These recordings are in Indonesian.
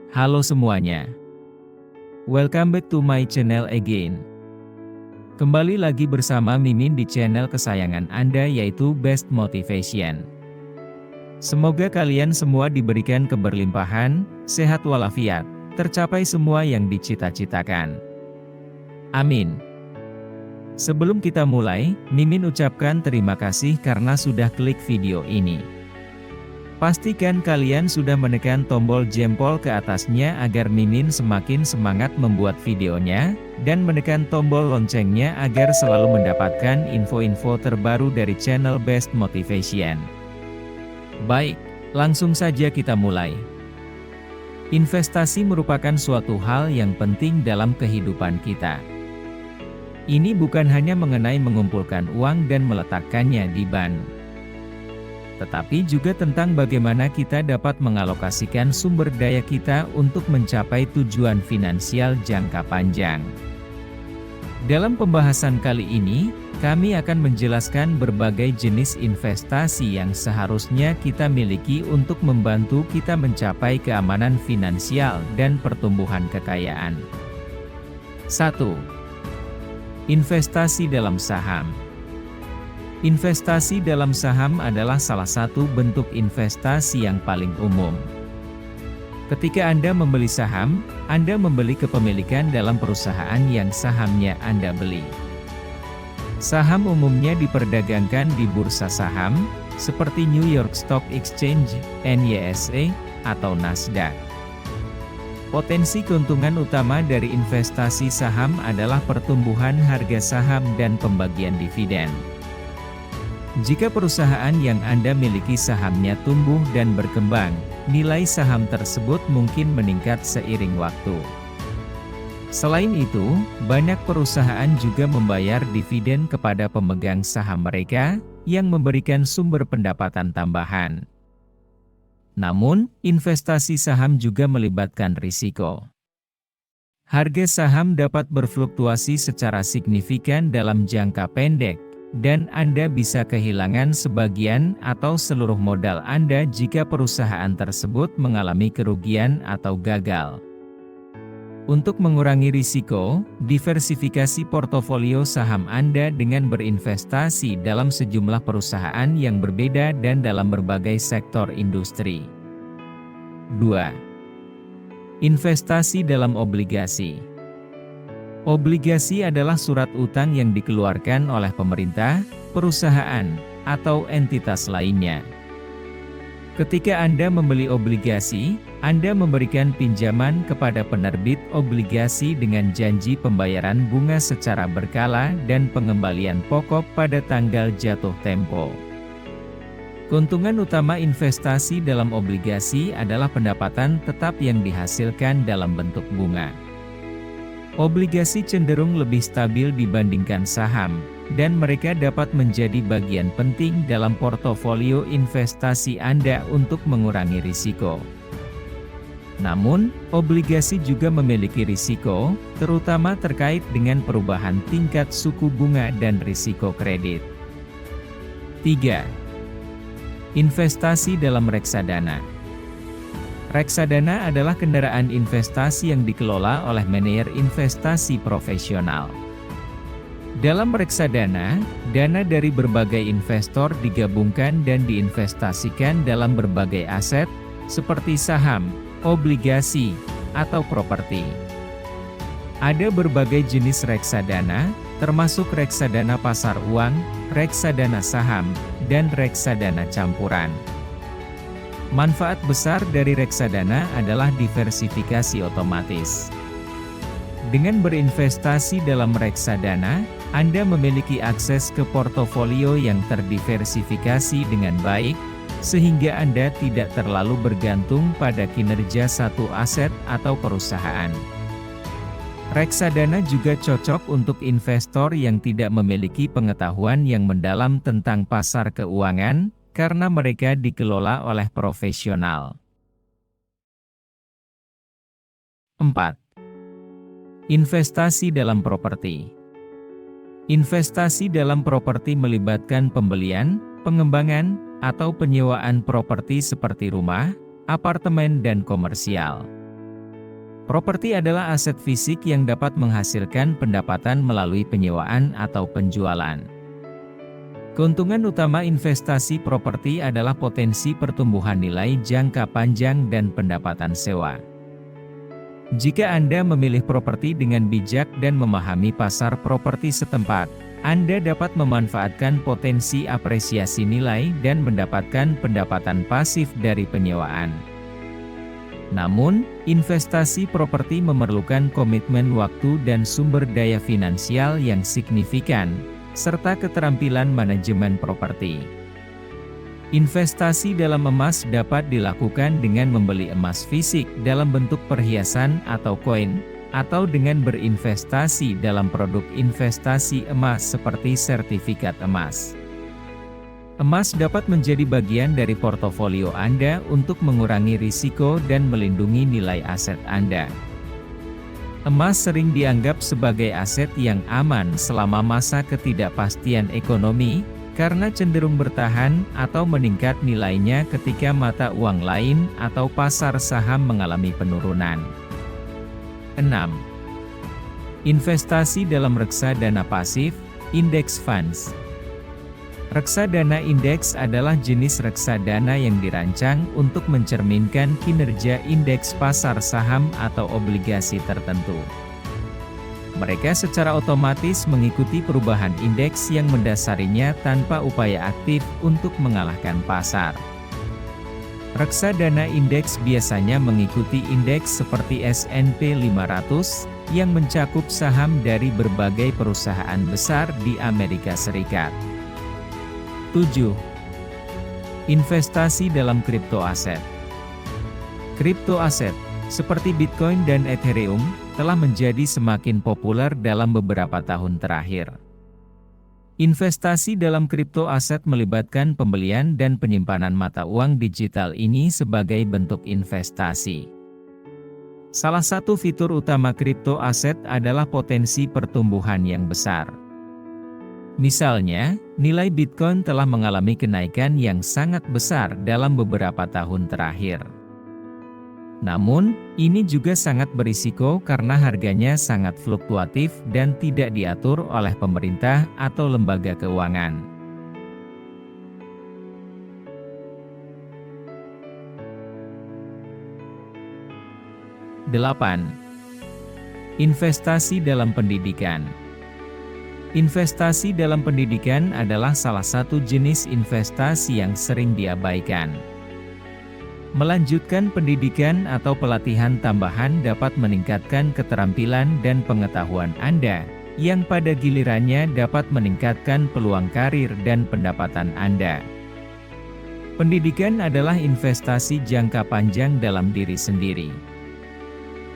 Halo semuanya. Welcome back to my channel again. Kembali lagi bersama Mimin di channel kesayangan Anda yaitu Best Motivation. Semoga kalian semua diberikan keberlimpahan, sehat walafiat, tercapai semua yang dicita-citakan. Amin. Sebelum kita mulai, Mimin ucapkan terima kasih karena sudah klik video ini. Pastikan kalian sudah menekan tombol jempol ke atasnya agar Mimin semakin semangat membuat videonya, dan menekan tombol loncengnya agar selalu mendapatkan info-info terbaru dari channel Best Motivation. Baik, langsung saja kita mulai. Investasi merupakan suatu hal yang penting dalam kehidupan kita. Ini bukan hanya mengenai mengumpulkan uang dan meletakkannya di bank, tetapi juga tentang bagaimana kita dapat mengalokasikan sumber daya kita untuk mencapai tujuan finansial jangka panjang. Dalam pembahasan kali ini, kami akan menjelaskan berbagai jenis investasi yang seharusnya kita miliki untuk membantu kita mencapai keamanan finansial dan pertumbuhan kekayaan. 1. Investasi dalam saham. Investasi dalam saham adalah salah satu bentuk investasi yang paling umum. Ketika Anda membeli saham, Anda membeli kepemilikan dalam perusahaan yang sahamnya Anda beli. Saham umumnya diperdagangkan di bursa saham, seperti New York Stock Exchange, NYSE, atau Nasdaq. Potensi keuntungan utama dari investasi saham adalah pertumbuhan harga saham dan pembagian dividen. Jika perusahaan yang Anda miliki sahamnya tumbuh dan berkembang, nilai saham tersebut mungkin meningkat seiring waktu. Selain itu, banyak perusahaan juga membayar dividen kepada pemegang saham mereka, yang memberikan sumber pendapatan tambahan. Namun, investasi saham juga melibatkan risiko. Harga saham dapat berfluktuasi secara signifikan dalam jangka pendek, dan Anda bisa kehilangan sebagian atau seluruh modal Anda jika perusahaan tersebut mengalami kerugian atau gagal. Untuk mengurangi risiko, diversifikasi portofolio saham Anda dengan berinvestasi dalam sejumlah perusahaan yang berbeda dan dalam berbagai sektor industri. 2. Investasi dalam obligasi. Obligasi adalah surat utang yang dikeluarkan oleh pemerintah, perusahaan, atau entitas lainnya. Ketika Anda membeli obligasi, Anda memberikan pinjaman kepada penerbit obligasi dengan janji pembayaran bunga secara berkala dan pengembalian pokok pada tanggal jatuh tempo. Keuntungan utama investasi dalam obligasi adalah pendapatan tetap yang dihasilkan dalam bentuk bunga. Obligasi cenderung lebih stabil dibandingkan saham, dan mereka dapat menjadi bagian penting dalam portofolio investasi Anda untuk mengurangi risiko. Namun, obligasi juga memiliki risiko, terutama terkait dengan perubahan tingkat suku bunga dan risiko kredit. 3. Investasi dalam reksadana. Reksadana adalah kendaraan investasi yang dikelola oleh manajer investasi profesional. Dalam reksadana, dana dari berbagai investor digabungkan dan diinvestasikan dalam berbagai aset, seperti saham, obligasi, atau properti. Ada berbagai jenis reksadana, termasuk reksadana pasar uang, reksadana saham, dan reksadana campuran. Manfaat besar dari reksadana adalah diversifikasi otomatis. Dengan berinvestasi dalam reksadana, Anda memiliki akses ke portofolio yang terdiversifikasi dengan baik, sehingga Anda tidak terlalu bergantung pada kinerja satu aset atau perusahaan. Reksadana juga cocok untuk investor yang tidak memiliki pengetahuan yang mendalam tentang pasar keuangan, karena mereka dikelola oleh profesional. 4. Investasi dalam properti. Investasi dalam properti melibatkan pembelian, pengembangan, atau penyewaan properti seperti rumah, apartemen dan komersial. Properti adalah aset fisik yang dapat menghasilkan pendapatan melalui penyewaan atau penjualan. Keuntungan utama investasi properti adalah potensi pertumbuhan nilai jangka panjang dan pendapatan sewa. Jika Anda memilih properti dengan bijak dan memahami pasar properti setempat, Anda dapat memanfaatkan potensi apresiasi nilai dan mendapatkan pendapatan pasif dari penyewaan. Namun, investasi properti memerlukan komitmen waktu dan sumber daya finansial yang signifikan, serta keterampilan manajemen properti. Investasi dalam emas dapat dilakukan dengan membeli emas fisik dalam bentuk perhiasan atau koin, atau dengan berinvestasi dalam produk investasi emas seperti sertifikat emas. Emas dapat menjadi bagian dari portofolio Anda untuk mengurangi risiko dan melindungi nilai aset Anda. Emas sering dianggap sebagai aset yang aman selama masa ketidakpastian ekonomi, karena cenderung bertahan atau meningkat nilainya ketika mata uang lain atau pasar saham mengalami penurunan. 6. Investasi dalam reksadana pasif, index funds. Reksadana indeks adalah jenis reksadana yang dirancang untuk mencerminkan kinerja indeks pasar saham atau obligasi tertentu. Mereka secara otomatis mengikuti perubahan indeks yang mendasarinya tanpa upaya aktif untuk mengalahkan pasar. Reksadana indeks biasanya mengikuti indeks seperti S&P 500, yang mencakup saham dari berbagai perusahaan besar di Amerika Serikat. 7. Investasi dalam kripto aset. Kripto aset, seperti Bitcoin dan Ethereum, telah menjadi semakin populer dalam beberapa tahun terakhir. Investasi dalam kripto aset melibatkan pembelian dan penyimpanan mata uang digital ini sebagai bentuk investasi. Salah satu fitur utama kripto aset adalah potensi pertumbuhan yang besar. Misalnya, nilai Bitcoin telah mengalami kenaikan yang sangat besar dalam beberapa tahun terakhir. Namun, ini juga sangat berisiko karena harganya sangat fluktuatif dan tidak diatur oleh pemerintah atau lembaga keuangan. Delapan. Investasi dalam pendidikan. Investasi dalam pendidikan adalah salah satu jenis investasi yang sering diabaikan. Melanjutkan pendidikan atau pelatihan tambahan dapat meningkatkan keterampilan dan pengetahuan Anda, yang pada gilirannya dapat meningkatkan peluang karir dan pendapatan Anda. Pendidikan adalah investasi jangka panjang dalam diri sendiri.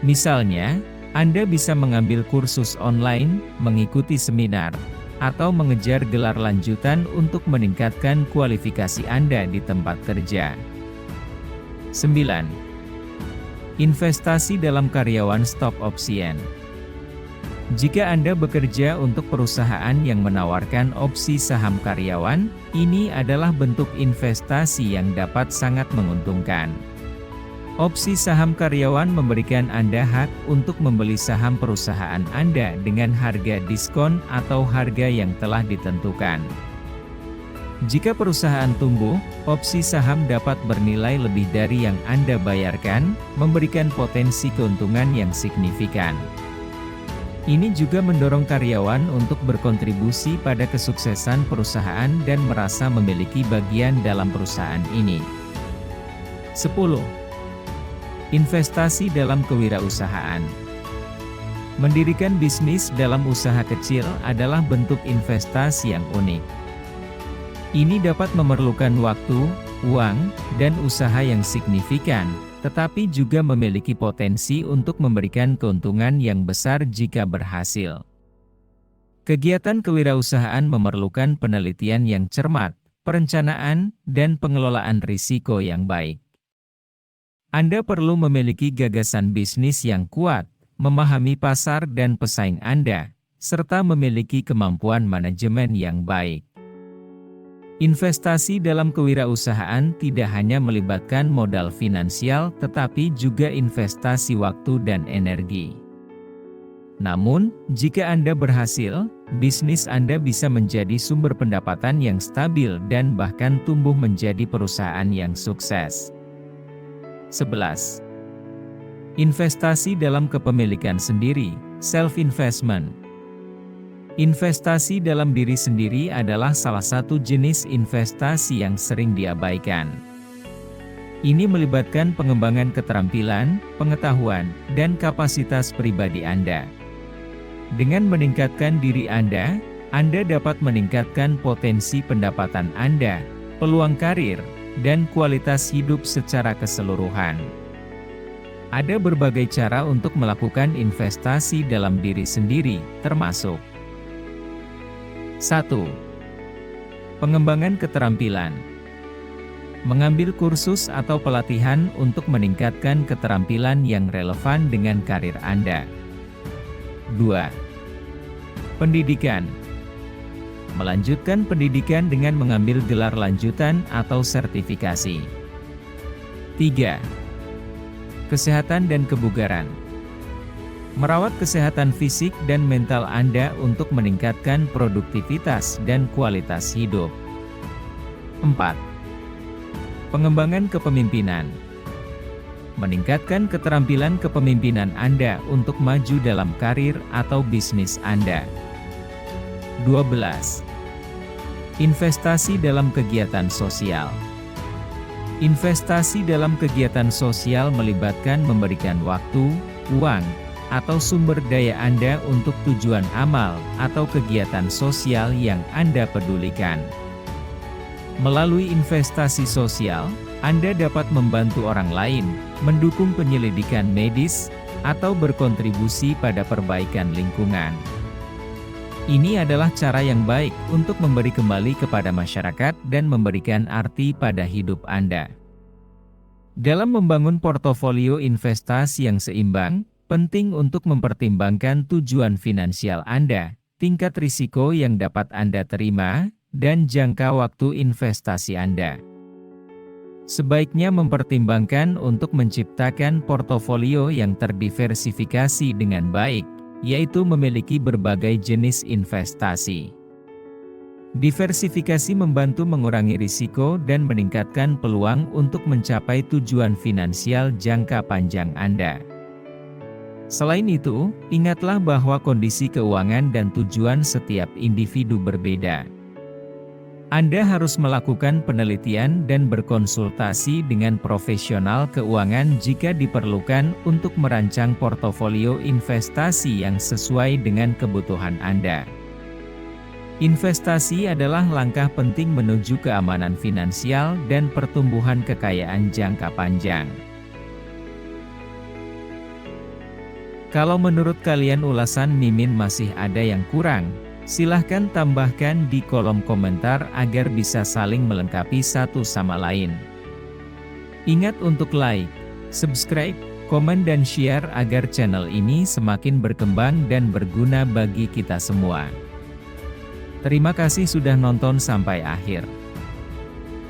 Misalnya, Anda bisa mengambil kursus online, mengikuti seminar, atau mengejar gelar lanjutan untuk meningkatkan kualifikasi Anda di tempat kerja. 9. Investasi dalam karyawan stock option. Jika Anda bekerja untuk perusahaan yang menawarkan opsi saham karyawan, ini adalah bentuk investasi yang dapat sangat menguntungkan. Opsi saham karyawan memberikan Anda hak untuk membeli saham perusahaan Anda dengan harga diskon atau harga yang telah ditentukan. Jika perusahaan tumbuh, opsi saham dapat bernilai lebih dari yang Anda bayarkan, memberikan potensi keuntungan yang signifikan. Ini juga mendorong karyawan untuk berkontribusi pada kesuksesan perusahaan dan merasa memiliki bagian dalam perusahaan ini. 10. Investasi dalam kewirausahaan. Mendirikan bisnis dalam usaha kecil adalah bentuk investasi yang unik. Ini dapat memerlukan waktu, uang, dan usaha yang signifikan, tetapi juga memiliki potensi untuk memberikan keuntungan yang besar jika berhasil. Kegiatan kewirausahaan memerlukan penelitian yang cermat, perencanaan, dan pengelolaan risiko yang baik. Anda perlu memiliki gagasan bisnis yang kuat, memahami pasar dan pesaing Anda, serta memiliki kemampuan manajemen yang baik. Investasi dalam kewirausahaan tidak hanya melibatkan modal finansial tetapi juga investasi waktu dan energi. Namun, jika Anda berhasil, bisnis Anda bisa menjadi sumber pendapatan yang stabil dan bahkan tumbuh menjadi perusahaan yang sukses. 11. Investasi dalam kepemilikan sendiri, self-investment. Investasi dalam diri sendiri adalah salah satu jenis investasi yang sering diabaikan. Ini melibatkan pengembangan keterampilan, pengetahuan, dan kapasitas pribadi Anda. Dengan meningkatkan diri Anda dapat meningkatkan potensi pendapatan Anda, peluang karir, dan kualitas hidup secara keseluruhan. Ada berbagai cara untuk melakukan investasi dalam diri sendiri, termasuk 1. Pengembangan keterampilan. Mengambil kursus atau pelatihan untuk meningkatkan keterampilan yang relevan dengan karir Anda. 2. Pendidikan. Melanjutkan pendidikan dengan mengambil gelar lanjutan atau sertifikasi. 3. Kesehatan dan kebugaran. Merawat kesehatan fisik dan mental Anda untuk meningkatkan produktivitas dan kualitas hidup. 4. Pengembangan kepemimpinan. Meningkatkan keterampilan kepemimpinan Anda untuk maju dalam karir atau bisnis Anda. 12. Investasi dalam kegiatan sosial. Investasi dalam kegiatan sosial melibatkan memberikan waktu, uang, atau sumber daya Anda untuk tujuan amal atau kegiatan sosial yang Anda pedulikan. Melalui investasi sosial, Anda dapat membantu orang lain, mendukung penyelidikan medis, atau berkontribusi pada perbaikan lingkungan. Ini adalah cara yang baik untuk memberi kembali kepada masyarakat dan memberikan arti pada hidup Anda. Dalam membangun portofolio investasi yang seimbang, penting untuk mempertimbangkan tujuan finansial Anda, tingkat risiko yang dapat Anda terima, dan jangka waktu investasi Anda. Sebaiknya mempertimbangkan untuk menciptakan portofolio yang terdiversifikasi dengan baik, yaitu memiliki berbagai jenis investasi. Diversifikasi membantu mengurangi risiko dan meningkatkan peluang untuk mencapai tujuan finansial jangka panjang Anda. Selain itu, ingatlah bahwa kondisi keuangan dan tujuan setiap individu berbeda. Anda harus melakukan penelitian dan berkonsultasi dengan profesional keuangan jika diperlukan untuk merancang portofolio investasi yang sesuai dengan kebutuhan Anda. Investasi adalah langkah penting menuju keamanan finansial dan pertumbuhan kekayaan jangka panjang. Kalau menurut kalian ulasan Mimin masih ada yang kurang, silahkan tambahkan di kolom komentar agar bisa saling melengkapi satu sama lain. Ingat untuk like, subscribe, komen dan share agar channel ini semakin berkembang dan berguna bagi kita semua. Terima kasih sudah nonton sampai akhir.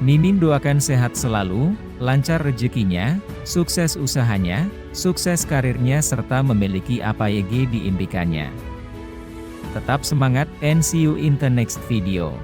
Mimin doakan sehat selalu, lancar rezekinya, sukses usahanya, sukses karirnya serta memiliki apa yang diimpikannya. Tetap semangat and see you in the next video.